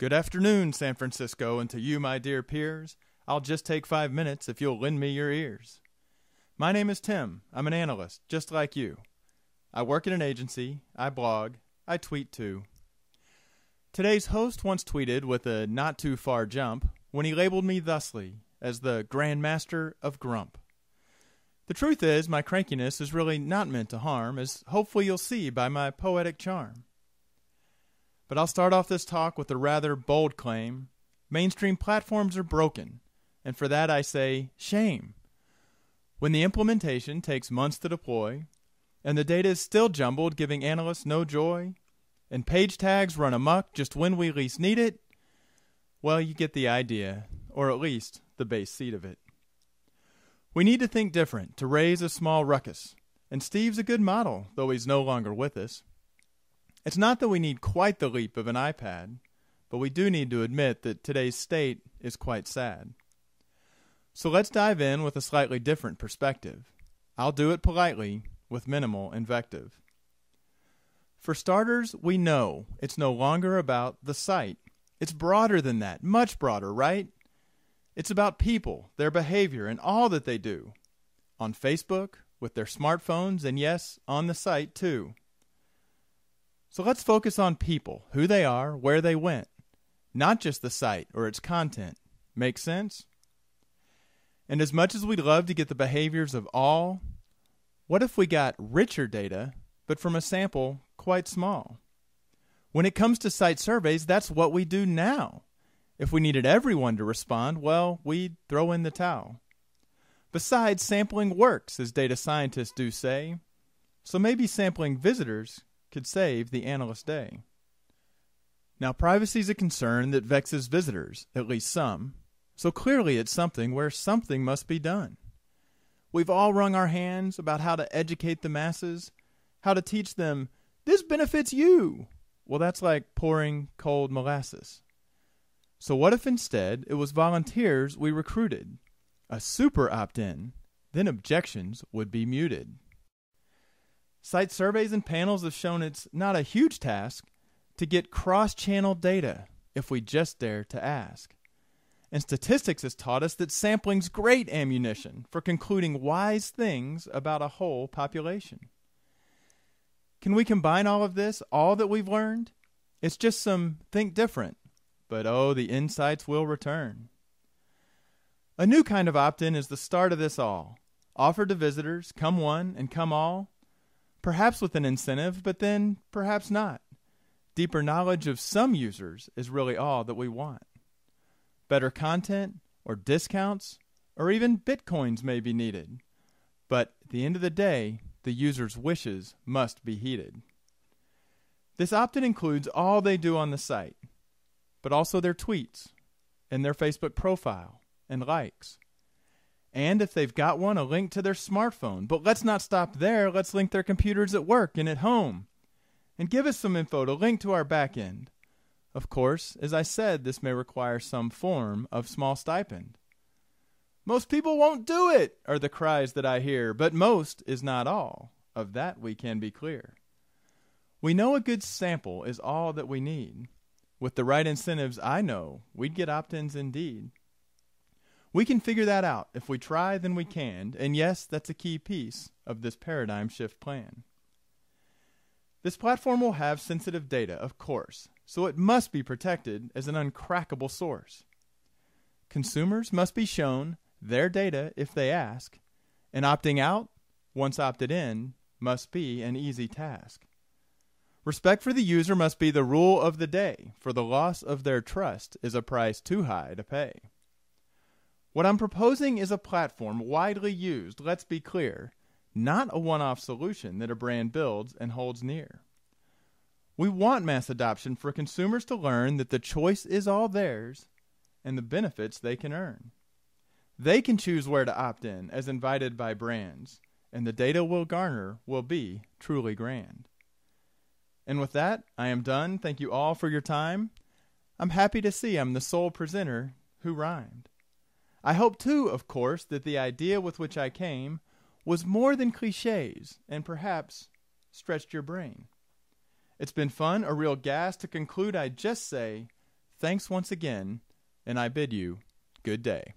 Good afternoon, San Francisco, and to you, my dear peers. I'll just take 5 minutes if you'll lend me your ears. My name is Tim. I'm an analyst, just like you. I work at an agency, I blog, I tweet too. Today's host once tweeted with a not-too-far jump when he labeled me thusly as the Grand Master of Grump. The truth is, my crankiness is really not meant to harm, as hopefully you'll see by my poetic charm. But I'll start off this talk with a rather bold claim. Mainstream platforms are broken, and for that I say, shame. When the implementation takes months to deploy, and the data is still jumbled, giving analysts no joy, and page tags run amok just when we least need it, well, you get the idea, or at least the base seed of it. We need to think different to raise a small ruckus, and Steve's a good model, though he's no longer with us. It's not that we need quite the leap of an iPad, but we do need to admit that today's state is quite sad. So let's dive in with a slightly different perspective. I'll do it politely, with minimal invective. For starters, we know it's no longer about the site. It's broader than that, much broader, right? It's about people, their behavior, and all that they do. On Facebook, with their smartphones, and yes, on the site too. So let's focus on people, who they are, where they went, not just the site or its content. Make sense? And as much as we'd love to get the behaviors of all, what if we got richer data, but from a sample quite small? When it comes to site surveys, that's what we do now. If we needed everyone to respond, well, we'd throw in the towel. Besides, sampling works, as data scientists do say, so maybe sampling visitors could save the analyst day. Now, privacy is a concern that vexes visitors, at least some, so clearly it's something where something must be done. We've all wrung our hands about how to educate the masses, how to teach them, this benefits you. Well, that's like pouring cold molasses. So what if instead it was volunteers we recruited, a super opt-in, then objections would be muted. Site surveys and panels have shown it's not a huge task to get cross-channel data if we just dare to ask. And statistics has taught us that sampling's great ammunition for concluding wise things about a whole population. Can we combine all of this, all that we've learned? It's just some think different, but oh, the insights will return. A new kind of opt-in is the start of this all, offered to visitors, come one and come all, perhaps with an incentive, but then perhaps not. Deeper knowledge of some users is really all that we want. Better content, or discounts, or even bitcoins may be needed. But at the end of the day, the user's wishes must be heeded. This opt-in includes all they do on the site, but also their tweets, and their Facebook profile, and likes. And if they've got one, a link to their smartphone. But let's not stop there. Let's link their computers at work and at home. And give us some info to link to our back end. Of course, as I said, this may require some form of small stipend. Most people won't do it, are the cries that I hear. But most is not all. Of that we can be clear. We know a good sample is all that we need. With the right incentives, I know we'd get opt-ins indeed. We can figure that out. If we try, then we can. And yes, that's a key piece of this paradigm shift plan. This platform will have sensitive data, of course, so it must be protected as an uncrackable source. Consumers must be shown their data if they ask, and opting out, once opted in, must be an easy task. Respect for the user must be the rule of the day, for the loss of their trust is a price too high to pay. What I'm proposing is a platform widely used, let's be clear, not a one-off solution that a brand builds and holds near. We want mass adoption for consumers to learn that the choice is all theirs and the benefits they can earn. They can choose where to opt in as invited by brands, and the data we'll garner will be truly grand. And with that, I am done. Thank you all for your time. I'm happy to see I'm the sole presenter who rhymed. I hope too, of course, that the idea with which I came was more than cliches and perhaps stretched your brain. It's been fun, a real gas. To conclude, I'd just say, Thanks once again, and I bid you good day.